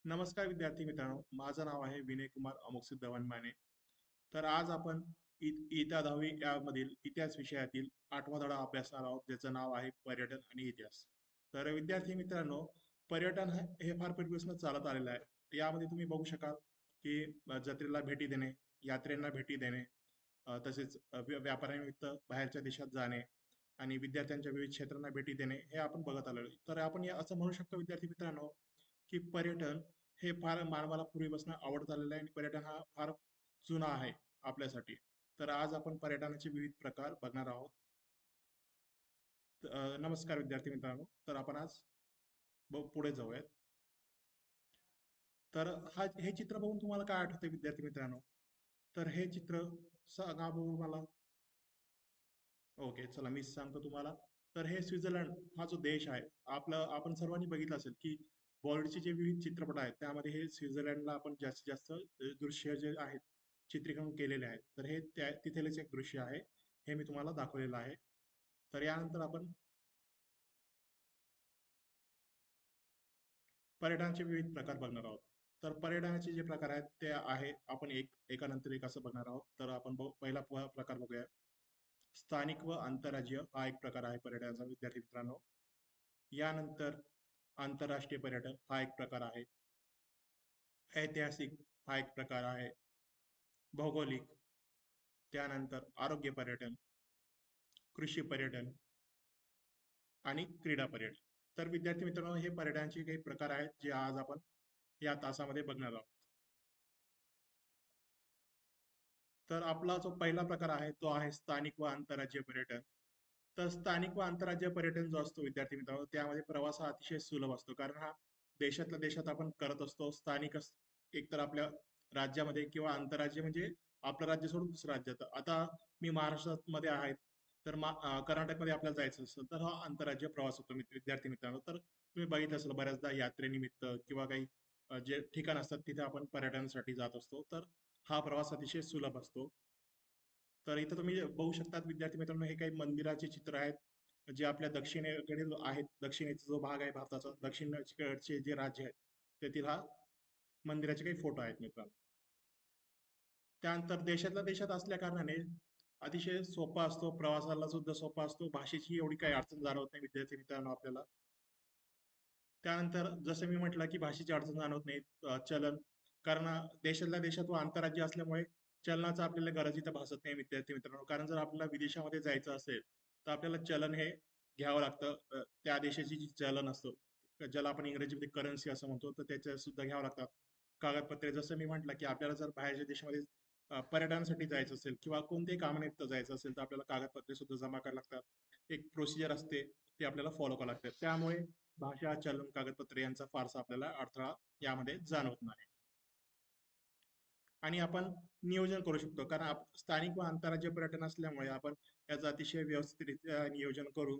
नमस्कार विद्यार्थी मित्रांनो, माझं नाव आहे विनय कुमार अमोकसिद्ध वनमाने. तर आज आपण इयत्ता 10वी यामधील इतिहास विषयातील 8वा धडा अभ्यासणार आहोत, ज्याचं नाव आहे पर्यटन आणि इतिहास. तर विद्यार्थी मित्रांनो, पर्यटन हे फार पूर्वीपासून चालत आलेलं आहे. यामध्ये तुम्ही बघू शकाल की जत्रेला भेटी देणे, यात्रेंना भेटी देणे, तसेच व्यापारानिमित्त बाहेरच्या देशात जाणे आणि विद्यार्थ्यांच्या विविध क्षेत्रांना भेटी देणे हे आपण बघत आलेलो आहे. तर आपण असं म्हणू शकतो विद्यार्थी मित्रांनो, की पर्यटन हे फार मानवाला पूर्वीपासून आवडत आलेलं आहे आणि पर्यटन हा फार जुना आहे आपल्यासाठी. तर आज आपण पर्यटनाचे विविध प्रकार बघणार आहोत. नमस्कार विद्यार्थी मित्रांनो, तर आपण आज पुढे जाऊयात. तर हे चित्र बघून तुम्हाला काय आठवते विद्यार्थी मित्रांनो? तर हे चित्र सांगा बघू मला. ओके, चला मी सांगतो तुम्हाला. तर हे स्वित्झर्लंड हा जो देश आहे, आपण सर्वांनी बघितलं असेल की बॉलिवूडचे जे विविध चित्रपट आहेत त्यामध्ये हे स्वित्झर्लंडला आपण जास्तीत जास्त दृश्य जे आहेत चित्रीकरण केलेले आहेत. तर हे तिथलेच एक दृश्य आहे, हे मी तुम्हाला दाखवलेलं आहे. तर यानंतर आपण पर्यटनाचे विविध प्रकार बघणार आहोत. तर पर्यटनाचे जे प्रकार आहेत ते आहे, आपण एकानंतर एक असं बघणार आहोत. तर आपण पहिला प्रकार बघूया. स्थानिक व आंतरराज्य हा एक प्रकार आहे पर्यटनाचा विद्यार्थी मित्रांनो. यानंतर आंतरराष्ट्रीय पर्यटन हा एक प्रकार आहे. ऐतिहासिक हा एक प्रकार आहे. भौगोलिक, त्यानंतर आरोग्य पर्यटन, कृषी पर्यटन आणि क्रीडा पर्यटन. तर विद्यार्थी मित्रांनो, हे पर्यटनाचे काही प्रकार आहेत जे आज आपण या तासामध्ये बघणार आहोत. तर आपला जो पहिला प्रकार आहे तो आहे स्थानिक व आंतरराज्य पर्यटन. तर स्थानिक व आंतरराज्य पर्यटन जो असतो विद्यार्थी मित्रांनो, त्यामध्ये प्रवास हा अतिशय सुलभ असतो, कारण हा देशातल्या देशात आपण करत असतो. एकतर आपल्या राज्यामध्ये किंवा आंतरराज्य म्हणजे आपलं राज्य सोडून दुसऱ्या राज्यात. आता मी महाराष्ट्रात मध्ये आहे, तर कर्नाटकमध्ये आपल्याला जायचं असेल तर हा आंतरराज्य प्रवास होतो विद्यार्थी मित्रांनो. तर तुम्ही बघितलं असेल बऱ्याचदा यात्रेनिमित्त किंवा काही जे ठिकाण असतात तिथे आपण पर्यटनासाठी जात असतो. तर हा प्रवास अतिशय सुलभ असतो. तर इथं तुम्ही बघू शकतात विद्यार्थी मित्रांनो, हे काही मंदिराचे चित्र आहेत जे आपल्या दक्षिणेकडील आहेत. दक्षिणेचा जो भाग आहे भारताचा, दक्षिणेकडचे जे राज्य आहेत तेथील हा मंदिराचे काही फोटो आहेत मित्रांनो. त्यानंतर देशातल्या देशात असल्या कारणाने अतिशय सोपा असतो, प्रवासाला सुद्धा सोपा असतो. भाषेची एवढी काही अडचण जाणवत नाही विद्यार्थी मित्रांनो आपल्याला. त्यानंतर जसं मी म्हटलं की भाषेची अडचण जाणवत नाही. चलन, कारण देशातल्या देशात व आंतरराज्य असल्यामुळे चलनाचं आपल्याला गरज इथं भासत नाही विद्यार्थी मित्रांनो. कारण जर आपल्याला विदेशामध्ये जायचं असेल तर आपल्याला चलन हे घ्यावं लागतं. त्या देशाची जी चलन असतं, ज्याला आपण इंग्रजीमध्ये करन्सी असं म्हणतो, तर त्याच्या सुद्धा घ्यावं लागतात कागदपत्रे. जसं मी म्हटलं की आपल्याला जर बाहेरच्या देशामध्ये पर्यटनासाठी जायचं असेल किंवा कोणत्याही कामानिमित्त जायचं असेल तर आपल्याला कागदपत्रे सुद्धा जमा करावी लागतात. एक प्रोसिजर असते, ती आपल्याला फॉलो करावी लागते. त्यामुळे भाषा, चलन, कागदपत्रे यांचा फारसा आपल्याला अडथळा यामध्ये जाणवत नाही. आणि आपण नियोजन करू शकतो, कारण स्थानिक व आंतरराज्य पर्यटन असल्यामुळे आपण याचं अतिशय व्यवस्थितरित्या नियोजन करून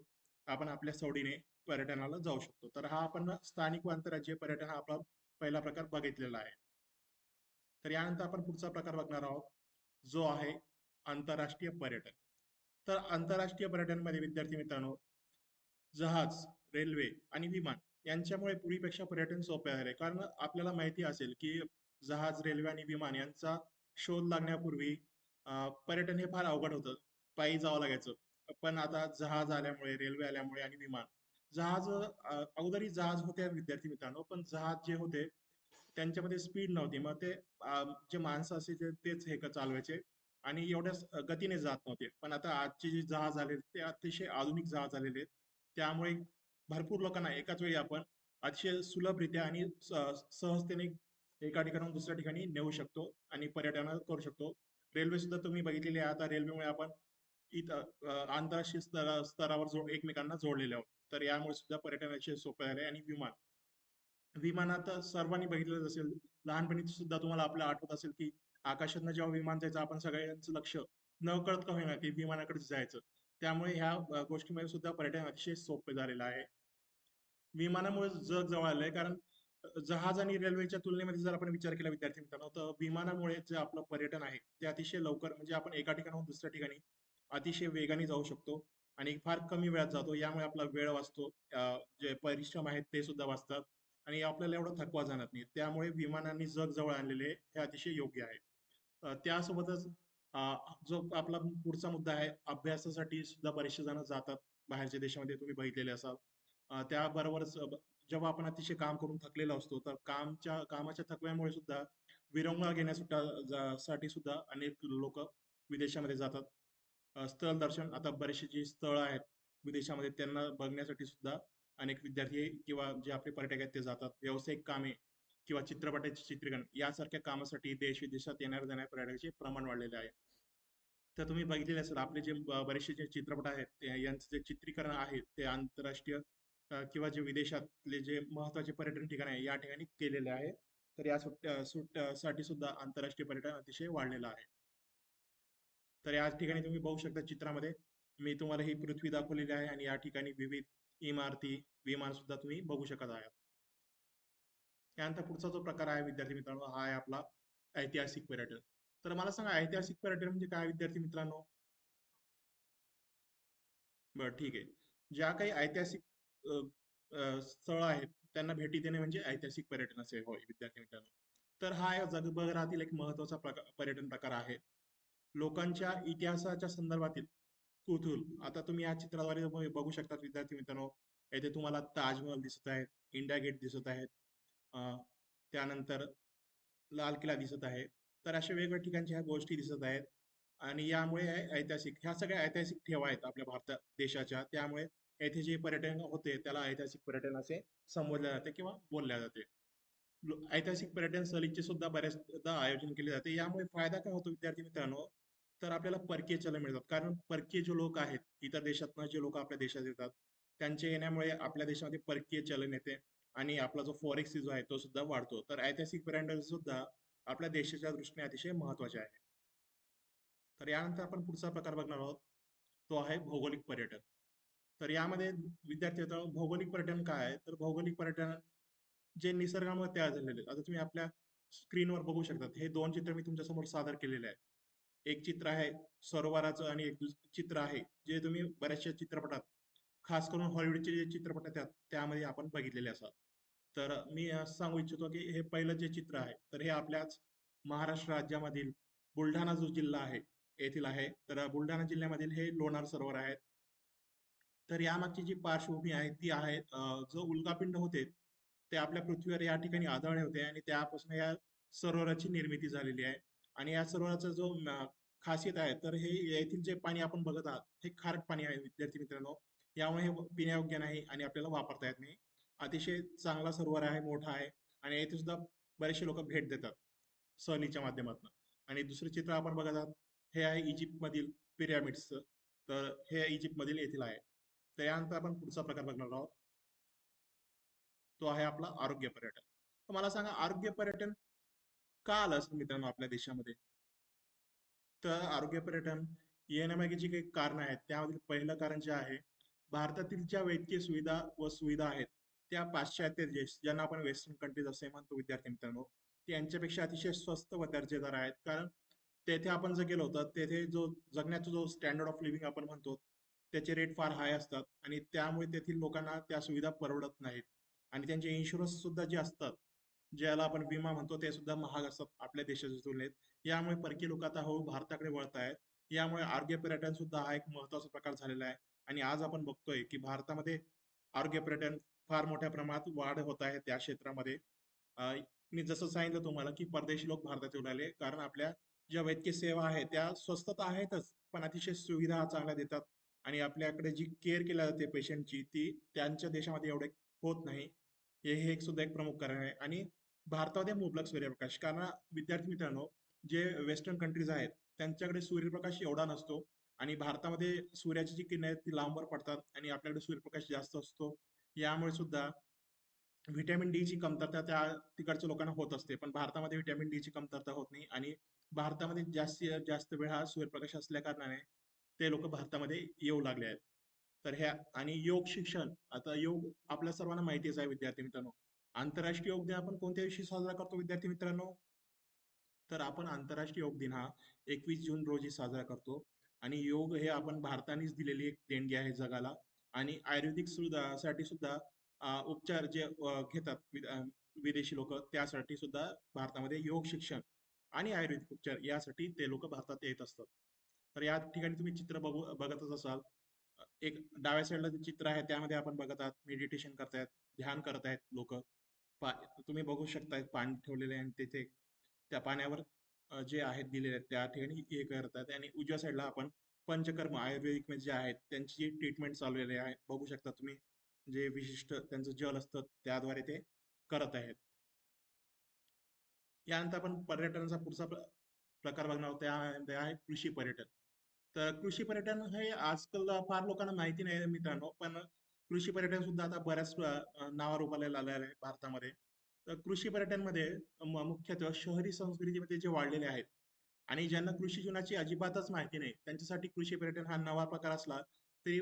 आपण आपल्या सवडीने पर्यटनाला जाऊ शकतो. तर हा आपण स्थानिक व आंतरराज्यीय पर्यटन हा आपला पहिला प्रकार बघितलेला आहे. तर यानंतर आपण पुढचा प्रकार बघणार आहोत, जो आहे आंतरराष्ट्रीय पर्यटन. तर आंतरराष्ट्रीय पर्यटनमध्ये विद्यार्थी मित्रांनो, जहाज, रेल्वे आणि विमान यांच्यामुळे पूर्वीपेक्षा पर्यटन सोपे झाले. कारण आपल्याला माहिती असेल की जहाज, रेल्वे आणि विमान यांचा शोध लागण्यापूर्वी पर्यटन हे फार अवघड होतं. पायी जावं लागायचं. पण आता जहाज आल्यामुळे, रेल्वे आल्यामुळे आणि विमान, अगोदरही जहाज होते विद्यार्थी मित्रांनो, पण जहाज जे होते त्यांच्यामध्ये स्पीड नव्हती. मग ते जे माणसं असायचे तेच हे चालवायचे आणि एवढ्या गतीने जात नव्हते. पण आता आजचे जे जहाज आले ते अतिशय आधुनिक जहाज आलेले आहेत. त्यामुळे भरपूर लोकांना एकाच वेळी आपण अतिशय सुलभरित्या आणि सहजतेने एका ठिकाणाहून दुसऱ्या ठिकाणी नेऊ शकतो आणि पर्यटन करू शकतो. रेल्वे सुद्धा तुम्ही बघितलेली आहे. आता रेल्वेमुळे आपण इथं आंतरराष्ट्रीय स्तरावर एकमेकांना जोडलेले आहोत. तर यामुळे सुद्धा पर्यटनाचे सोपे झाले. आणि विमानात सर्वांनी बघितलं असेल, लहानपणी सुद्धा तुम्हाला आपलं आठवत असेल की आकाशातनं जेव्हा विमान जायचं आपण सगळ्यांचं लक्ष नकळत का होईना की विमानाकडे जायचं. त्यामुळे ह्या गोष्टीमध्ये सुद्धा पर्यटन अतिशय सोपे झालेलं आहे. विमानामुळे जग जवळ आलंय, कारण जहाज आणि रेल्वेच्या तुलनेमध्ये जर आपण विचार केला विद्यार्थी मित्रांनो, तर विमानामुळे जे आपलं पर्यटन आहे ते अतिशय लवकर, म्हणजे आपण एका ठिकाणाहून दुसऱ्या ठिकाणी अतिशय वेगाने जाऊ शकतो आणि फार कमी वेळात जातो. यामुळे आपला वेळ वाचतो, जे परिश्रम आहेत ते सुद्धा वाचतात आणि आपल्याला एवढा थकवा जाणत नाही. त्यामुळे विमानांनी जग जवळ आणलेले हे अतिशय योग्य आहे. त्यासोबतच अ, जो आपला पुढचा मुद्दा आहे, अभ्यासासाठी सुद्धा बरेचसे जण जातात बाहेरच्या देशामध्ये, तुम्ही बघितलेले असाल. त्याबरोबरच जेव्हा आपण अतिशय काम करून थकलेलो असतो, तर कामाच्या थकव्यामुळे सुद्धा विरंगुळा साठी सुद्धा अनेक लोक विदेशामध्ये जातात. स्थळ दर्शन, आता बरेचसे जे स्थळ आहेत विदेशामध्ये, त्यांना बघण्यासाठी सुद्धा अनेक विद्यार्थी किंवा जे आपले पर्यटक आहेत ते जातात. व्यावसायिक कामे किंवा चित्रपटाचे चित्रीकरण यासारख्या कामासाठी देश विदेशात येणाऱ्या जाणाऱ्या पर्यटकांचे प्रमाण वाढलेले आहे. तर तुम्ही बघितलेले असेल, आपले जे बरेचसे जे चित्रपट आहेत यांचं जे चित्रीकरण आहे ते आंतरराष्ट्रीय किंवा जे विदेशातले जे महत्वाचे पर्यटन ठिकाण आहे या ठिकाणी केलेले आहे. तर या साठी सुद्धा आंतरराष्ट्रीय पर्यटन अतिशय वाढलेलं आहे. तर या ठिकाणी तुम्ही बघू शकता चित्रामध्ये, मी तुम्हाला ही पृथ्वी दाखवलेली आहे आणि या ठिकाणी विविध इमारती, विमान सुद्धा तुम्ही बघू शकत आहात. त्यानंतर पुढचा जो प्रकार आहे विद्यार्थी मित्रांनो, हा आहे आपला ऐतिहासिक पर्यटन. तर मला सांगा, ऐतिहासिक पर्यटन म्हणजे काय विद्यार्थी मित्रांनो? बरं, ठीक आहे. ज्या काही ऐतिहासिक अ, अ, स्थळं आहेत त्यांना भेटी देणे म्हणजे ऐतिहासिक पर्यटन असे होय विद्यार्थी मित्रांनो. तर हा या जगभरातील एक महत्वाचा पर्यटन प्रकार आहे. लोकांच्या इतिहासाच्या संदर्भातील कुतूहल, आता तुम्ही या चित्राद्वारे बघू शकता विद्यार्थी मित्रांनो. येथे तुम्हाला ताजमहल दिसत आहे, इंडिया गेट दिसत आहेत, अ, त्यानंतर लाल किल्ला दिसत आहे. तर अशा वेगवेगळ्या ठिकाणच्या ह्या गोष्टी दिसत आहेत. आणि यामुळे ऐतिहासिक, ह्या सगळ्या ऐतिहासिक ठेवा आहेत आपल्या भारत देशाच्या. त्यामुळे येथे जे पर्यटन होते त्याला ऐतिहासिक पर्यटन असे संबोधले जाते किंवा बोलले जाते. ऐतिहासिक पर्यटन सहलीचे सुद्धा बऱ्याचदा आयोजन केले जाते. यामुळे फायदा काय होतो विद्यार्थी मित्रांनो? तर आपल्याला परकीय चलन मिळतात. कारण परकीय जे लोक आहेत, इतर देशातनं जे लोक आपल्या देशात येतात, त्यांच्या येण्यामुळे आपल्या देशामध्ये परकीय चलन येते आणि आपला जो फॉरेक्स जो आहे तो सुद्धा वाढतो. तर ऐतिहासिक पर्यटन सुद्धा आपल्या देशाच्या दृष्टीने अतिशय महत्वाचे आहे. तर यानंतर आपण पुढचा प्रकार बघणार आहोत, तो आहे भौगोलिक पर्यटन. तर यामध्ये विद्यार्थी होता, भौगोलिक पर्यटन काय आहे? तर भौगोलिक पर्यटन जे निसर्गामुळे तयार झालेले आहेत. आता तुम्ही आपल्या स्क्रीनवर बघू शकता, हे दोन चित्र मी तुमच्या समोर सादर केलेले आहेत. एक चित्र आहे सरोवराचं आणि एक चित्र आहे जे तुम्ही बऱ्याचशा चित्रपटात, खास करून हॉलिवूडचे जे चित्रपट आहेत त्यामध्ये आपण बघितलेले असाल. तर मी असं सांगू इच्छितो की हे पहिलं जे चित्र आहे तर हे आपल्याच महाराष्ट्र राज्यामधील बुलढाणा जो जिल्हा आहे येथील आहे. तर बुलढाणा जिल्ह्यामधील हे लोणार सरोवर आहे. तर यामागची जी पार्श्वभूमी आहे ती आहे, जो उल्कापिंड होते ते आपल्या पृथ्वीवर या ठिकाणी आदळले होते आणि त्यापासून या सरोवराची निर्मिती झालेली आहे. आणि या सरोवराचा जो खासियत आहे, तर हे येथील जे पाणी आपण बघत आहात हे खारट पाणी आहे विद्यार्थी मित्रांनो. यामुळे हे पिण्यायोग्य नाही आणि आपल्याला वापरता येत नाही. अतिशय चांगला सरोवर आहे, मोठा आहे आणि येथे सुद्धा बरेचसे लोक भेट देतात सहलीच्या माध्यमातून. आणि दुसरे चित्र आपण बघत आहात, हे आहे इजिप्त मधील पिरॅमिड्सचं. तर हे इजिप्त मधील येथील आहे. त्यानंतर आपण पुढचा प्रकार बघणार आहोत, तो आहे आपला आरोग्य पर्यटन. तर मला सांगा, आरोग्य पर्यटन का आलं असेल मित्रांनो आपल्या देशामध्ये? तर आरोग्य पर्यटन येण्यामागे जी काही कारण आहेत त्यामधील पहिलं कारण जे आहे, भारतातील ज्या वैद्यकीय सुविधा आहेत त्या पाश्चात्य देश, ज्यांना आपण वेस्टर्न कंट्रीज असे म्हणतो विद्यार्थी मित्रांनो, त्यांच्यापेक्षा अतिशय स्वस्त व दर्जेदार आहेत. कारण तेथे आपण जर गेलो तर तेथे जो जगण्याचा जो स्टँडर्ड ऑफ लिव्हिंग आपण म्हणतो त्याचे रेट फार हाय असतात आणि त्यामुळे तेथील लोकांना त्या सुविधा परवडत नाहीत. आणि त्यांचे इन्शुरन्स सुद्धा जे असतात, ज्याला आपण विमा म्हणतो, ते सुद्धा महाग असतात आपल्या देशाच्या तुलनेत. यामुळे परकीय लोक आता हळू भारताकडे वळत आहेत. यामुळे आरोग्य पर्यटन सुद्धा हा एक महत्वाचा प्रकार झालेला आहे. आणि आज आपण बघतोय की भारतामध्ये आरोग्य पर्यटन फार मोठ्या प्रमाणात वाढ होत आहे त्या क्षेत्रामध्ये. अं, मी जसं सांगितलं तुम्हाला की परदेशी लोक भारतात येऊन राहिले, कारण आपल्या ज्या वैद्यकीय सेवा आहेत त्या स्वस्त तर आहेतच, पण अतिशय सुविधा चांगल्या देतात. आणि आपल्याकडे जी केअर केल्या जाते पेशंटची, ती त्यांच्या देशामध्ये एवढे होत नाही. हे एक सुद्धा एक प्रमुख कारण आहे. आणि भारतामध्ये मुबलक सूर्यप्रकाश, कारण विद्यार्थी मित्रांनो, जे वेस्टर्न कंट्रीज आहेत त्यांच्याकडे सूर्यप्रकाश एवढा नसतो आणि भारतामध्ये सूर्याची जी किरणे आहेत ती लांबवर पडतात आणि आपल्याकडे सूर्यप्रकाश जास्त असतो. यामुळे सुद्धा व्हिटॅमिन डी ची कमतरता त्या तिकडच्या लोकांना होत असते, पण भारतामध्ये व्हिटॅमिन डी ची कमतरता होत नाही. आणि भारतामध्ये जास्तीत जास्त वेळ हा सूर्यप्रकाश असल्या कारणाने ते लोक भारतामध्ये येऊ लागले आहेत. तर ह्या आणि योग शिक्षण, आता योग आपल्या सर्वांना माहितीच आहे विद्यार्थी मित्रांनो. आंतरराष्ट्रीय योग दिन आपण कोणत्या दिवशी साजरा करतो विद्यार्थी मित्रांनो? तर आपण आंतरराष्ट्रीय योग दिन हा 21 जून रोजी साजरा करतो. आणि योग हे आपण भारतानेच दिलेली एक देणगी आहे जगाला. आणि आयुर्वेदिक सुद्धा साठी सुद्धा उपचार जे घेतात विदेशी लोक, त्यासाठी सुद्धा भारतामध्ये योग शिक्षण आणि आयुर्वेदिक उपचार यासाठी ते लोक भारतात येत असतात. तर या ठिकाणी तुम्ही चित्र बघतच असाल. एक डाव्या साईडला जे चित्र आहे त्यामध्ये आपण बघत आहात मेडिटेशन करतायत, ध्यान करत आहेत लोक. तुम्ही बघू शकताय पाणी ठेवलेले आहे आणि तिथे त्या पाण्यावर जे आहेत दिलेले आहेत त्या ठिकाणी हे करतात. आणि उजव्या साईडला आपण पंचकर्म आयुर्वेदिक मध्ये जे आहेत त्यांची जी ट्रीटमेंट चालवलेली आहे बघू शकता तुम्ही. जे विशिष्ट त्यांचं जल असतं त्याद्वारे ते करत आहेत. यानंतर आपण पर्यटनाचा पुढचा प्रकार बघणार आहोत, त्यामध्ये आहे कृषी पर्यटन. तर कृषी पर्यटन हे आजकाल फार लोकांना माहिती नाही मित्रांनो, पण कृषी पर्यटन सुद्धा आता बऱ्याच नावारूपाला आलेलं आहे भारतामध्ये. तर कृषी पर्यटनमध्ये मुख्यत्वे शहरी संस्कृतीमध्ये जे वाढलेले आहेत आणि ज्यांना कृषी जीवनाची अजिबातच माहिती नाही त्यांच्यासाठी कृषी पर्यटन हा नवा प्रकार असला तरी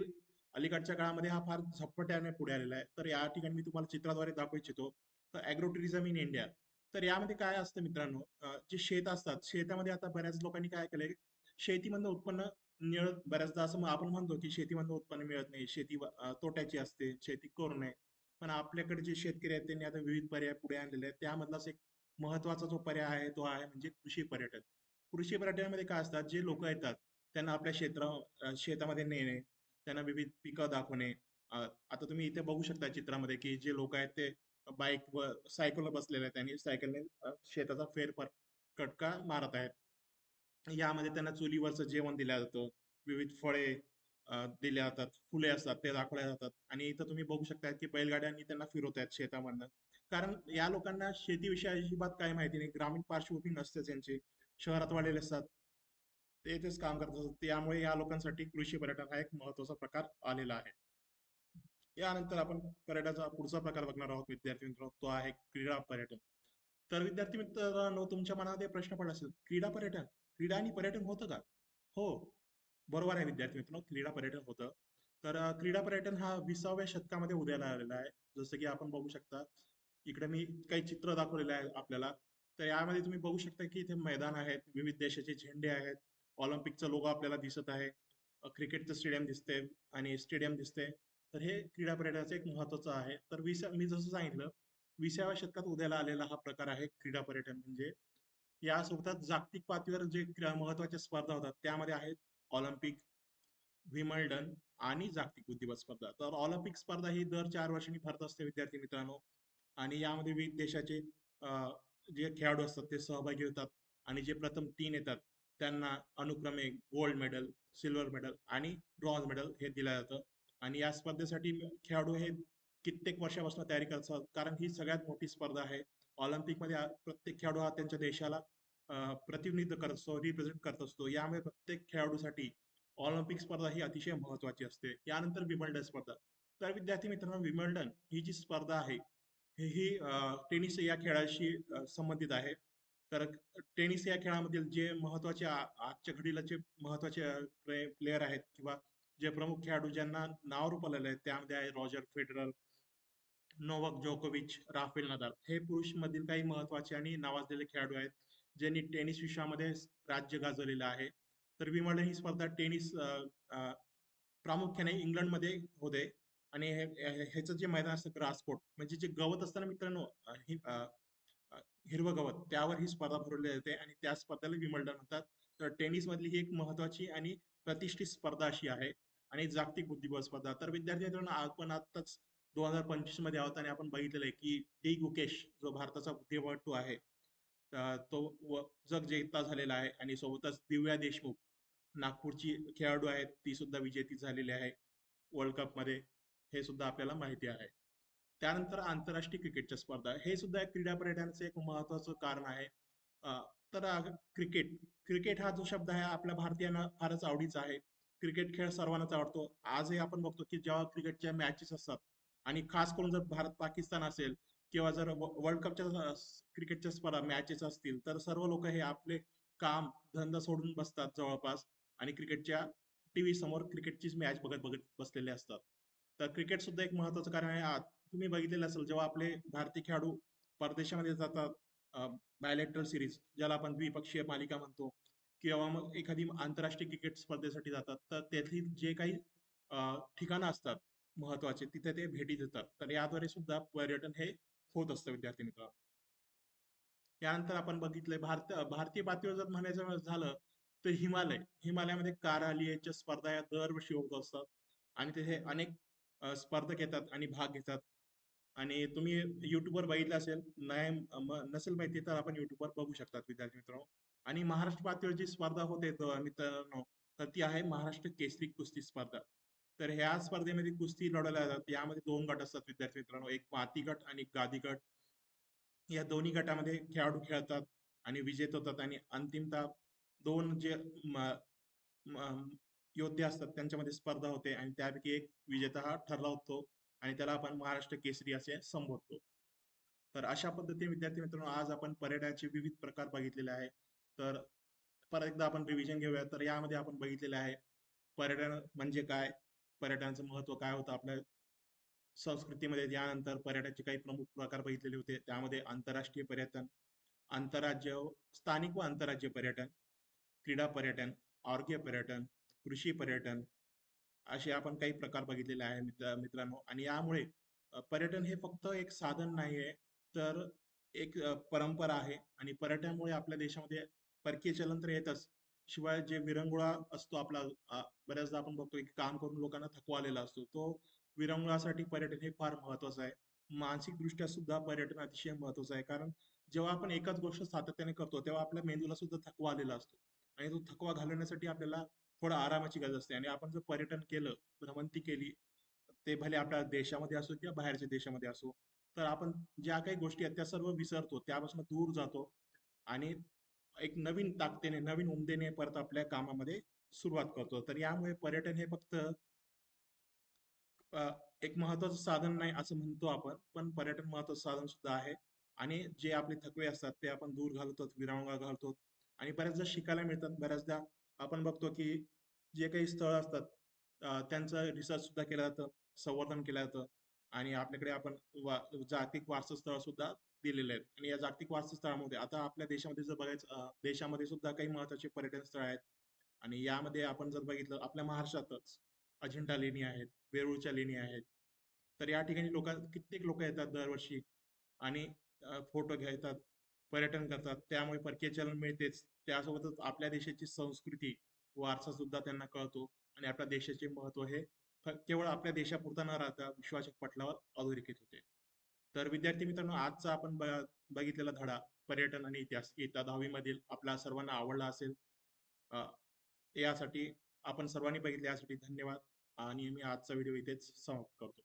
अलीकडच्या काळामध्ये हा फार झपाट्याने पुढे आलेला आहे. तर या ठिकाणी मी तुम्हाला चित्राद्वारे दाखवू इच्छितो. तर ॲग्रो टुरिझम इन इंडिया. तर यामध्ये काय असतं मित्रांनो, जे शेत असतात शेतामध्ये आता बऱ्याच लोकांनी काय केलंय, शेतीमधनं उत्पन्न मिळत बऱ्याचदा असं आपण म्हणतो की शेतीमधनं उत्पन्न मिळत नाही, शेती तोट्याची असते, शेती करू नये. पण आपल्याकडे जे शेतकरी आहेत त्यांनी आता विविध पर्याय पुढे आणलेले आहेत. त्यामधलाच एक महत्वाचा जो पर्याय आहे तो आहे म्हणजे कृषी पर्यटन. कृषी पर्यटनामध्ये काय असतात, जे लोक येतात त्यांना आपल्या शेतामध्ये नेणे, त्यांना विविध पिकं दाखवणे. आता तुम्ही इथे बघू शकता चित्रामध्ये की जे लोक आहेत ते बाईक व सायकलवर बसलेले आहेत आणि सायकलने शेताचा कटका मारत आहेत. यामध्ये त्यांना चुलीवरचं जेवण दिलं जातं, विविध फळे दिल्या जातात, फुले असतात ते दाखवल्या जातात. आणि इथं तुम्ही बघू शकता की बैलगाड्यांनी त्यांना फिरवतायत शेतामधनं. कारण या लोकांना शेतीविषयी अजिबात काही माहिती नाही, ग्रामीण पार्श्वभूमी नसते त्यांची, शहरात वाढलेले असतात, ते इथेच काम करत असतात. त्यामुळे या लोकांसाठी कृषी पर्यटन हा एक महत्वाचा प्रकार आलेला आहे. यानंतर आपण पर्यटनाचा पुढचा प्रकार बघणार आहोत विद्यार्थी मित्रांनो, तो आहे क्रीडा पर्यटन. तर विद्यार्थी मित्रांनो, तुमच्या मनात एक प्रश्न पडला असेल, क्रीडा पर्यटन, क्रीडा आणि पर्यटन होतं का? हो, बरोबर आहे विद्यार्थी मित्रांनो, क्रीडा पर्यटन होतं. तर क्रीडा पर्यटन हा 20व्या शतकामध्ये उदयाला आलेला आहे. जसं की आपण बघू शकता, इकडे मी काही चित्र दाखवलेले आहे आपल्याला. तर यामध्ये तुम्ही बघू शकता की इथे मैदान आहेत, विविध देशाचे झेंडे आहेत, ऑलिम्पिकचा लोगो आपल्याला दिसत आहे, क्रिकेटचं स्टेडियम दिसते आणि स्टेडियम दिसते. तर हे क्रीडा पर्यटनाचं एक महत्वाचं आहे. तर मी जसं सांगितलं, 20व्या शतकात उदयाला आलेला हा प्रकार आहे क्रीडा पर्यटन. म्हणजे यासोबतच जागतिक पातळीवर जे महत्वाच्या स्पर्धा होतात त्यामध्ये आहेत ऑलिम्पिक, विम्बल्डन आणि जागतिक बुद्धिबळ स्पर्धा. तर ऑलिम्पिक स्पर्धा ही दर 4 वर्षांनी भरत असते विद्यार्थी मित्रांनो. आणि यामध्ये विविध देशाचे जे खेळाडू असतात ते सहभागी होतात आणि जे प्रथम 3 येतात त्यांना अनुक्रमे गोल्ड मेडल, सिल्वर मेडल आणि ब्रॉन्झ मेडल हे दिलं जातं. आणि या स्पर्धेसाठी खेळाडू हे कित्येक वर्षापासून तयारी करतात, कारण ही सगळ्यात मोठी स्पर्धा आहे. ऑलिम्पिकमध्ये प्रत्येक खेळाडू हा त्यांच्या देशाला प्रतिनिधित्व करत असतो, रिप्रेझेंट करत असतो. यामुळे प्रत्येक खेळाडूसाठी ऑलिम्पिक स्पर्धा ही अतिशय महत्वाची असते. यानंतर विम्बल्डन स्पर्धा. तर विद्यार्थी मित्रांनो, विम्बल्डन ही जी स्पर्धा आहे ही टेनिस या खेळाशी संबंधित आहे. तर टेनिस या खेळामधील जे महत्वाचे आजच्या घडीला जे महत्वाचे प्लेयर आहेत किंवा जे प्रमुख खेळाडू ज्यांना नाव आलेलं आहे त्यामध्ये आहे रॉजर फेडरर, नोवाक जोकोविच, राफेल नदाल. हे पुरुष मधील काही महत्वाचे आणि नावाजलेले खेळाडू आहेत ज्यांनी टेनिस विश्वामध्ये राज्य गाजवलेलं आहे. तर विम्बल्डन ही स्पर्धा टेनिस प्रामुख्याने इंग्लंडमध्ये होते. आणि ह्याचं जे मैदान असतं ग्रास कोर्ट म्हणजे जे गवत असतं ना मित्रांनो, हिरवं गवत, त्यावर ही स्पर्धा भरवली जाते आणि त्या स्पर्धेला विम्बल्डन म्हणतात. तर टेनिस मधली ही एक महत्वाची आणि प्रतिष्ठित स्पर्धा अशी आहे. आणि जागतिक बुद्धिबळ स्पर्धा. तर विद्यार्थी मित्रांनो, आपण आताच 2025 मध्ये आहोत आणि आपण बघितलेलं आहे की डी गुकेश जो भारताचा बुद्धिबळपटू आहे, तो जग जेता झालेला आहे. आणि सोबतच दिव्या देशमुख नागपूरची खेळाडू आहेत, ती सुद्धा विजेती झालेली आहे वर्ल्ड कप मध्ये, हे सुद्धा आपल्याला माहिती आहे. त्यानंतर आंतरराष्ट्रीय क्रिकेटच्या स्पर्धा, हे सुद्धा एक क्रीडा पर्यटनाचं एक महत्वाचं कारण आहे. तर क्रिकेट क्रिकेट हा जो शब्द आहे आपल्या भारतीयांना फारच आवडीचा आहे. क्रिकेट खेळ सर्वांनाच आवडतो. आजही आपण बघतो की जेव्हा क्रिकेटच्या मॅचेस असतात आणि खास करून जर भारत पाकिस्तान असेल किंवा जर वर्ल्ड कपच्या क्रिकेटच्या स्पर्धा मॅचेस असतील तर सर्व लोक हे आपले काम धंदा सोडून बसतात जवळपास आणि क्रिकेटच्या टीव्ही समोर क्रिकेटची मॅच बघत बघत बसलेले असतात. तर क्रिकेट सुद्धा एक महत्वाचं कारण आहे. तुम्ही बघितलेलं असेल जेव्हा आपले भारतीय खेळाडू परदेशामध्ये जातात, बायलॅटरल सिरीज ज्याला आपण द्विपक्षीय मालिका म्हणतो, किंवा मग एखादी आंतरराष्ट्रीय क्रिकेट स्पर्धेसाठी जातात, तर तेथील जे काही ठिकाणं असतात महत्वाचे तिथे ते भेटी देतात. तर याद्वारे सुद्धा पर्यटन हे होत असतं विद्यार्थी मित्र. त्यानंतर आपण बघितलंय भारतीय पातळीवर जर म्हणायचं झालं तर हिमालयामध्ये कारहालीच्या स्पर्धा या दरवर्षी होत असतात आणि तिथे अनेक स्पर्धक येतात आणि भाग घेतात. आणि तुम्ही युट्यूबवर बघितलं असेल, नाही नसेल माहिती तर आपण युट्यूबवर बघू शकतात विद्यार्थी मित्रांनो. आणि महाराष्ट्र पातळीवर जी स्पर्धा होते मित्रांनो, तर ती आहे महाराष्ट्र केसरी कुस्ती स्पर्धा. तर ह्या स्पर्धेमध्ये कुस्ती लढवल्या जातात. यामध्ये दोन गट असतात विद्यार्थी मित्रांनो, एक माती गट आणि एक गादी गट. या दोन्ही गटामध्ये खेळाडू खेळतात आणि विजेते होतात आणि अंतिमतः दोन जे म- म- योद्धे असतात त्यांच्यामध्ये स्पर्धा होते आणि त्यापैकी एक विजेता हा ठरला होतो आणि त्याला आपण महाराष्ट्र केसरी असे संबोधतो. तर अशा पद्धतीने विद्यार्थी मित्रांनो आज आपण पर्यटनाचे विविध प्रकार बघितलेले आहे. तर परत एकदा आपण रिव्हिजन घेऊया. तर यामध्ये आपण बघितलेले आहे पर्यटन म्हणजे काय, पर्यटनाचं महत्व काय होतं आपल्या संस्कृतीमध्ये. यानंतर पर्यटनाचे काही प्रमुख प्रकार बघितलेले होते. त्यामध्ये आंतरराष्ट्रीय पर्यटन, आंतरराज्य, स्थानिक व आंतरराज्य पर्यटन, क्रीडा पर्यटन, आरोग्य पर्यटन, कृषी पर्यटन, असे आपण काही प्रकार बघितलेले आहे मित्रांनो. आणि यामुळे पर्यटन हे फक्त एक साधन नाही आहे, तर एक परंपरा आहे. आणि पर्यटनामुळे आपल्या देशामध्ये परकीय चलन तर येतच, शिवाय जे विरंगुळा असतो आपला, बऱ्याचदा आपण बघतो की काम करून लोकांना थकवा आलेला असतो, तो विरंगुळासाठी पर्यटन हे फार महत्वाचं आहे. मानसिक दृष्ट्या सुद्धा पर्यटन अतिशय महत्वाचं आहे, कारण जेव्हा आपण एकाच गोष्ट सातत्याने करतो तेव्हा आपल्या मेंदूला सुद्धा थकवा आलेला असतो आणि तो थकवा घालवण्यासाठी आपल्याला थोडा आरामाची गरज असते. आणि आपण जर पर्यटन केलं, भ्रमंती केली, ते भले आपल्या देशामध्ये असो किंवा बाहेरच्या देशामध्ये असो, तर आपण ज्या काही गोष्टी आहेत त्या सर्व विसरतो, त्यापासून दूर जातो आणि एक नवीन ताकदीने, नवीन उमदेने परत आपल्या कामामध्ये सुरुवात करतो. तर यामुळे पर्यटन हे फक्त अ, एक महत्वाचं साधन नाही असं म्हणतो आपण, पण पर्यटन महत्वाचं साधन सुद्धा आहे. आणि जे आपले थकवे असतात ते आपण दूर घालवतो, विरंगुळा घालतो आणि बऱ्याचदा शिकायला मिळतात. बऱ्याचदा आपण बघतो की जे काही स्थळ असतात, त्यांचं रिसर्च सुद्धा केलं जातं, संवर्धन केलं जातं. आणि आपल्याकडे आपण जागतिक वारसा स्थळ सुद्धा दिलेले आहेत. आणि या जागतिक वारसा स्थळामध्ये आता आपल्या देशामध्ये जर बघायचं, देशामध्ये सुद्धा काही महत्वाचे पर्यटन स्थळ आहेत. आणि यामध्ये आपण जर बघितलं आपल्या महाराष्ट्रातच अजिंठा लेणी आहेत, वेरूळच्या लेणी आहेत. तर या ठिकाणी कित्येक लोक येतात दरवर्षी आणि फोटो घेतात, पर्यटन करतात. त्यामुळे परकीय चलन मिळतेच, त्यासोबतच आपल्या देशाची संस्कृती, वारसा सुद्धा त्यांना कळतो आणि आपल्या देशाचे महत्व हे केवळ आपल्या देशापुरता न राहता विश्वाच्या पटलावर अधोरेखित होते. तर विद्यार्थी मित्रांनो, आजचा आपण बघितलेला धडा पर्यटन आणि इतिहास इयत्ता 10वी मधील आपल्या सर्वांना आवडला असेल. अ, यासाठी आपण सर्वांनी बघितले यासाठी धन्यवाद. आणि मी आजचा व्हिडिओ इथेच समाप्त करतो.